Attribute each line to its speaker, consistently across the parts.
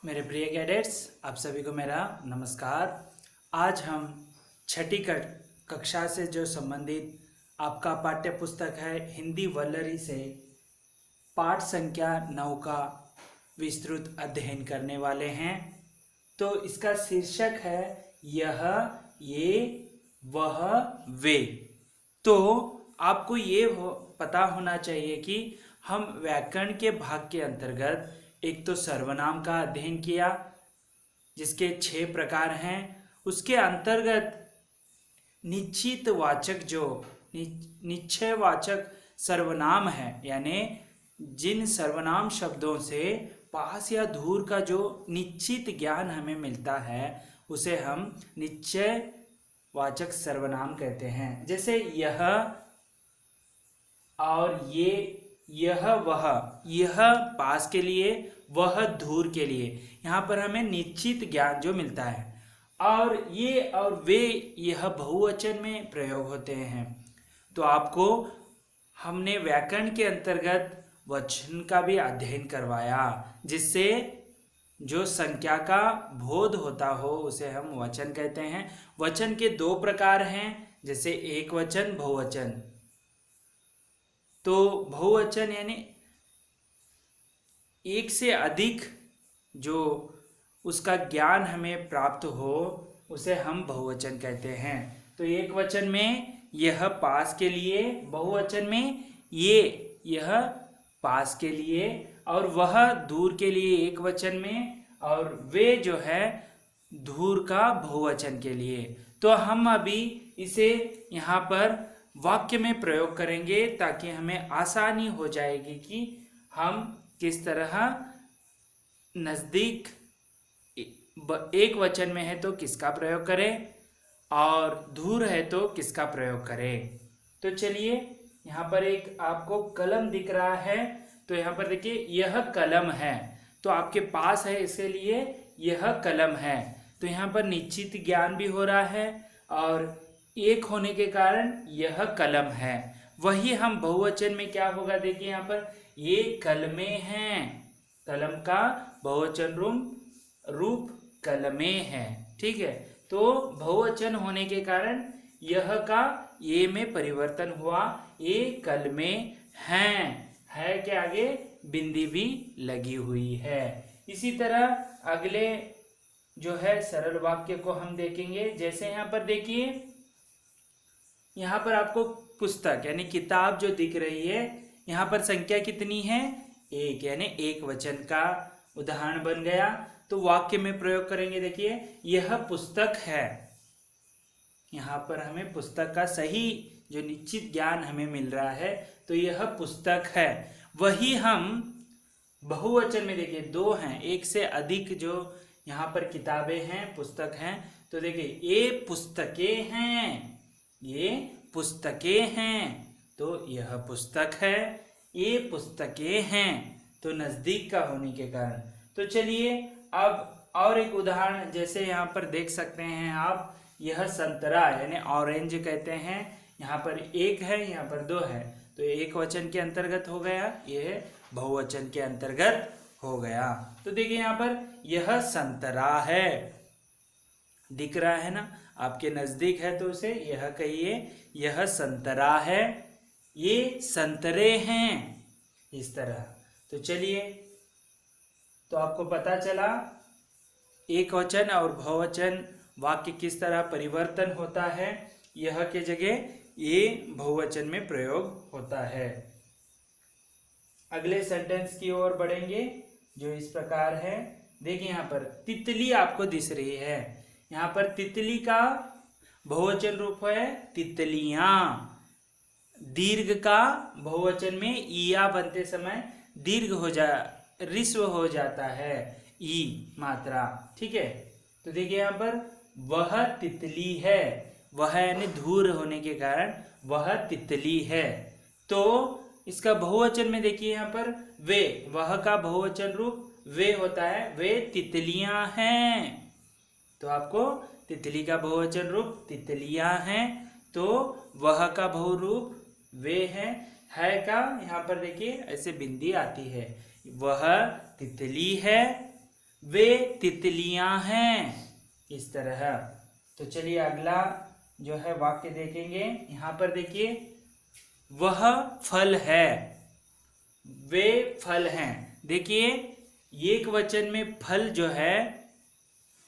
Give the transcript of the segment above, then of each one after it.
Speaker 1: मेरे प्रिय कैडेट्स, आप सभी को मेरा नमस्कार। आज हम छठी कक्षा से जो संबंधित आपका पाठ्य पुस्तक है हिंदी वल्लरी से पाठ संख्या 9 का विस्तृत अध्ययन करने वाले हैं। तो इसका शीर्षक है यह, ये, वह, वे। तो आपको ये पता होना चाहिए कि हम व्याकरण के भाग के अंतर्गत एक तो सर्वनाम का अध्ययन किया जिसके 6 प्रकार हैं। उसके अंतर्गत निश्चित वाचक जो निश्चयवाचक सर्वनाम है, यानी जिन सर्वनाम शब्दों से पास या दूर का जो निश्चित ज्ञान हमें मिलता है उसे हम निश्चयवाचक सर्वनाम कहते हैं। जैसे यह और ये, यह वह, यह पास के लिए, वह दूर के लिए, यहाँ पर हमें निश्चित ज्ञान जो मिलता है। और ये और वे, यह बहुवचन में प्रयोग होते हैं। तो आपको हमने व्याकरण के अंतर्गत वचन का भी अध्ययन करवाया, जिससे जो संख्या का बोध होता हो उसे हम वचन कहते हैं। वचन के 2 प्रकार हैं, जैसे एक वचन, बहुवचन। तो बहुवचन यानी एक से अधिक जो उसका ज्ञान हमें प्राप्त हो उसे हम बहुवचन कहते हैं। तो एक वचन में यह पास के लिए, बहुवचन में ये, यह पास के लिए, और वह दूर के लिए एक वचन में, और वे जो है दूर का बहुवचन के लिए। तो हम अभी इसे यहाँ पर वाक्य में प्रयोग करेंगे ताकि हमें आसानी हो जाएगी कि हम किस तरह नज़दीक एक वचन में है तो किसका प्रयोग करें और दूर है तो किसका प्रयोग करें। तो चलिए, यहाँ पर एक आपको कलम दिख रहा है, तो यहाँ पर देखिए यह कलम है, तो आपके पास है इसलिए यह कलम है। तो यहाँ पर निश्चित ज्ञान भी हो रहा है और एक होने के कारण यह कलम है। वही हम बहुवचन में क्या होगा, देखिए यहाँ पर ये कलमें हैं, कलम का बहुवचन रूप कलमें है। ठीक है, तो बहुवचन होने के कारण यह का ये में परिवर्तन हुआ, ये कलमें हैं, है के आगे बिंदी भी लगी हुई है। इसी तरह अगले जो है सरल वाक्य को हम देखेंगे। जैसे यहाँ पर देखिए, यहाँ पर आपको पुस्तक यानी किताब जो दिख रही है, यहाँ पर संख्या कितनी है, 1, यानी एक वचन का उदाहरण बन गया। तो वाक्य में प्रयोग करेंगे। देखिए यह पुस्तक है, यहाँ पर हमें पुस्तक का सही जो निश्चित ज्ञान हमें मिल रहा है, तो यह पुस्तक है। वही हम बहुवचन में देखिए 2 हैं, एक से अधिक जो यहाँ पर किताबें हैं, पुस्तक हैं। तो देखिए ये पुस्तकें हैं, ये पुस्तकें हैं, तो यह पुस्तक है, ये पुस्तकें हैं, तो नज़दीक का होने के कारण। तो चलिए अब और एक उदाहरण, जैसे यहाँ पर देख सकते हैं आप, यह संतरा यानी ऑरेंज कहते हैं। यहाँ पर 1 है, यहाँ पर 2 है, तो एक वचन के अंतर्गत हो गया, यह बहुवचन के अंतर्गत हो गया। तो देखिए यहाँ पर यह संतरा है, दिख रहा है ना, आपके नज़दीक है तो उसे यह कहिए, यह संतरा है, ये संतरे हैं, इस तरह। तो चलिए, तो आपको पता चला एक वचन और बहुवचन वाक्य किस तरह परिवर्तन होता है, यह के जगह ये बहुवचन में प्रयोग होता है। अगले सेंटेंस की ओर बढ़ेंगे जो इस प्रकार है। देखिए यहाँ पर तितली आपको दिख रही है, यहाँ पर तितली का बहुवचन रूप है तितलियां। दीर्घ का बहुवचन में ईया बनते समय दीर्घ ऋस्व हो जाता है, ई मात्रा। ठीक है, तो देखिए यहाँ पर वह तितली है, वह यानी दूर होने के कारण वह तितली है। तो इसका बहुवचन में देखिए यहाँ पर वे, वह का बहुवचन रूप वे होता है, वे तितलियां हैं। तो आपको तितली का बहुवचन रूप तितलियां हैं, तो वह का बहुरूप वे है का यहाँ पर देखिए ऐसे बिंदी आती है, वह तितली है, वे तितलियां हैं, इस तरह। तो चलिए अगला जो है वाक्य देखेंगे। यहाँ पर देखिए, वह फल है, वे फल हैं। देखिए एक वचन में फल जो है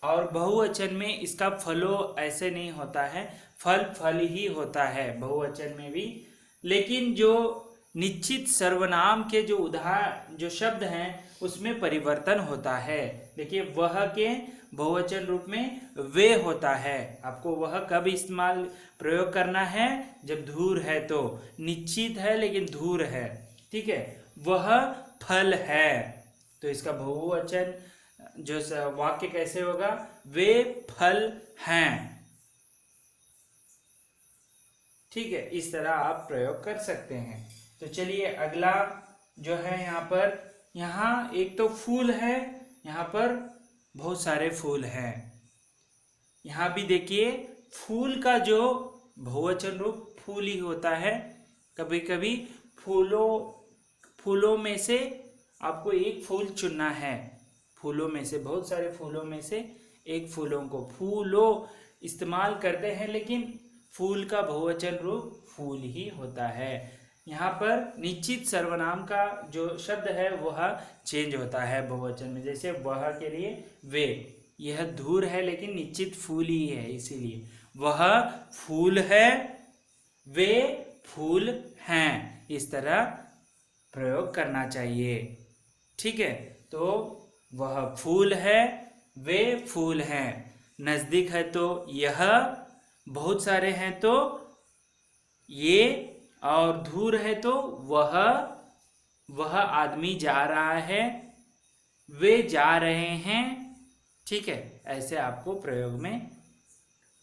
Speaker 1: और बहुवचन में इसका फलो ऐसे नहीं होता है, फल फल ही होता है बहुवचन में भी। लेकिन जो निश्चित सर्वनाम के जो उदाहरण जो शब्द हैं उसमें परिवर्तन होता है। देखिए वह के बहुवचन रूप में वे होता है। आपको वह कब इस्तेमाल प्रयोग करना है, जब धूर है, तो निश्चित है लेकिन धूर है, ठीक है। वह फल है, तो इसका बहुवचन जो वाक्य कैसे होगा, वे फल हैं, ठीक है। इस तरह आप प्रयोग कर सकते हैं। तो चलिए अगला जो है यहाँ पर, यहाँ एक तो फूल है, यहाँ पर बहुत सारे फूल हैं। यहाँ भी देखिए फूल का जो बहुवचन रूप फूल ही होता है। कभी कभी फूलों में से आपको एक फूल चुनना है, फूलों में से, बहुत सारे फूलों में से एक फूलों को फूलों इस्तेमाल करते हैं, लेकिन फूल का बहुवचन रूप फूल ही होता है। यहाँ पर निश्चित सर्वनाम का जो शब्द है वह चेंज होता है बहुवचन में। जैसे वह के लिए वे, यह धूर है लेकिन निश्चित फूल ही है, इसीलिए वह फूल है, वे फूल हैं, इस तरह प्रयोग करना चाहिए, ठीक है। तो वह फूल है, वे फूल हैं। नजदीक है तो यह, बहुत सारे हैं तो ये, और दूर है तो वह आदमी जा रहा है, वे जा रहे हैं, ठीक है। ऐसे आपको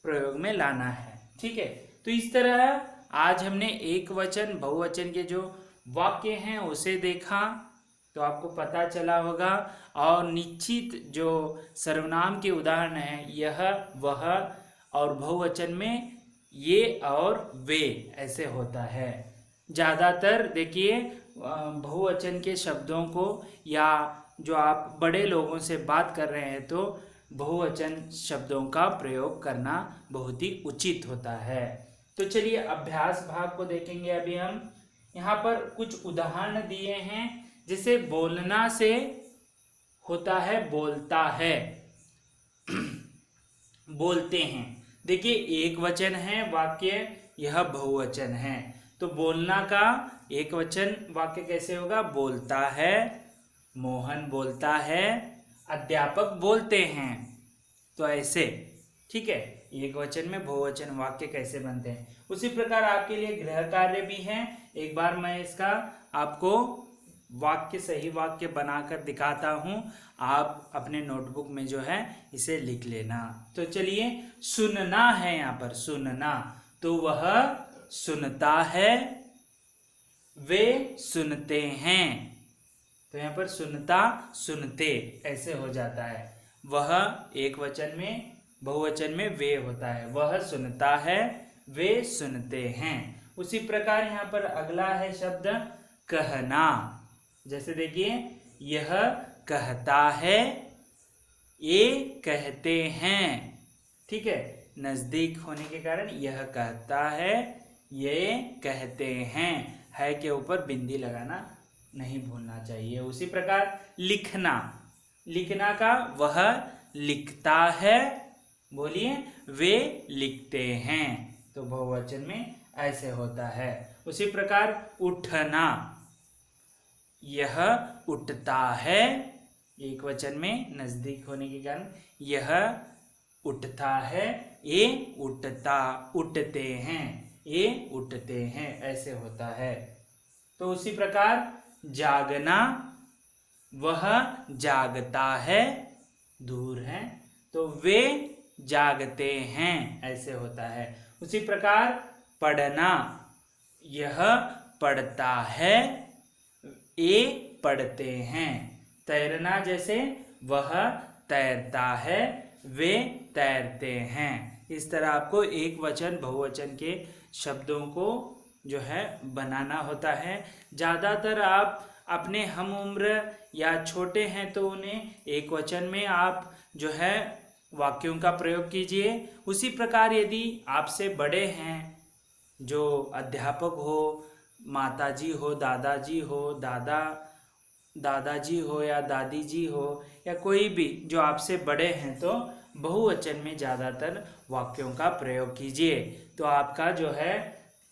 Speaker 1: प्रयोग में लाना है, ठीक है। तो इस तरह आज हमने एक वचन बहुवचन के जो वाक्य हैं उसे देखा, तो आपको पता चला होगा। और निश्चित जो सर्वनाम के उदाहरण हैं यह, वह, और बहुवचन में ये और वे, ऐसे होता है। ज़्यादातर देखिए बहुवचन के शब्दों को, या जो आप बड़े लोगों से बात कर रहे हैं तो बहुवचन शब्दों का प्रयोग करना बहुत ही उचित होता है। तो चलिए अभ्यास भाग को देखेंगे अभी हम। यहाँ पर कुछ उदाहरण दिए हैं, जैसे बोलना से होता है बोलता है, बोलते हैं। देखिए एक वचन है वाक्य, यह बहुवचन है, तो बोलना का एक वचन वाक्य कैसे होगा, बोलता है, मोहन बोलता है, अध्यापक बोलते हैं, तो ऐसे, ठीक है। एक वचन में बहुवचन वाक्य कैसे बनते हैं। उसी प्रकार आपके लिए गृह कार्य भी है। एक बार मैं इसका आपको वाक्य, सही वाक्य बनाकर दिखाता हूं, आप अपने नोटबुक में जो है इसे लिख लेना। तो चलिए, सुनना है, यहाँ पर सुनना, तो वह सुनता है, वे सुनते हैं, तो यहाँ पर सुनता सुनते ऐसे हो जाता है। वह एक वचन में, बहुवचन में वे होता है, वह सुनता है, वे सुनते हैं। उसी प्रकार यहाँ पर अगला है शब्द कहना। जैसे देखिए, यह कहता है, ये कहते हैं, ठीक है। नजदीक होने के कारण यह कहता है, ये कहते हैं, है के ऊपर बिंदी लगाना नहीं भूलना चाहिए। उसी प्रकार लिखना, लिखना का वह लिखता है, बोलिए, वे लिखते हैं, तो बहुवचन में ऐसे होता है। उसी प्रकार उठना, यह उठता है, एक वचन में नजदीक होने के कारण यह उठता है, ये उठते हैं, ये उठते हैं, ऐसे होता है। तो उसी प्रकार जागना, वह जागता है, दूर है, तो वे जागते हैं, ऐसे होता है। उसी प्रकार पढ़ना, यह पढ़ता है, ये पढ़ते हैं। तैरना, जैसे वह तैरता है, वे तैरते हैं। इस तरह आपको एक वचन बहुवचन के शब्दों को जो है बनाना होता है। ज़्यादातर आप अपने हम उम्र या छोटे हैं तो उन्हें एक वचन में आप जो है वाक्यों का प्रयोग कीजिए। उसी प्रकार यदि आपसे बड़े हैं, जो अध्यापक हो, माताजी हो, दादाजी हो, दादाजी हो या दादी जी हो या कोई भी जो आपसे बड़े हैं, तो बहुवचन में ज़्यादातर वाक्यों का प्रयोग कीजिए। तो आपका जो है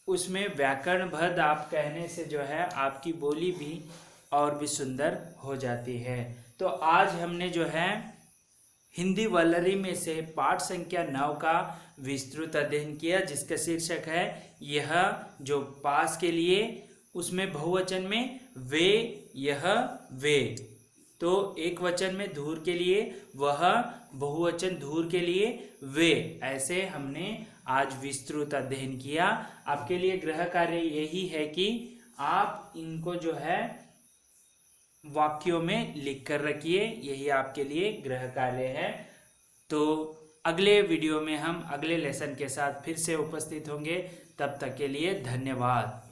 Speaker 1: उसमें व्याकरणबद्ध आप कहने से जो है आपकी बोली भी और भी सुंदर हो जाती है। तो आज हमने जो है हिंदी वल्लरी में से पाठ संख्या 9 का विस्तृत अध्ययन किया, जिसका शीर्षक है यह, जो पास के लिए उसमें बहुवचन में वे, यह, वे। तो एक वचन में धूर के लिए वह, बहुवचन धूर के लिए वे। ऐसे हमने आज विस्तृत अध्ययन किया। आपके लिए गृह कार्य यही है कि आप इनको जो है वाक्यों में लिख कर रखिए, यही आपके लिए गृह कार्य है। तो अगले वीडियो में हम अगले लेसन के साथ फिर से उपस्थित होंगे। तब तक के लिए धन्यवाद।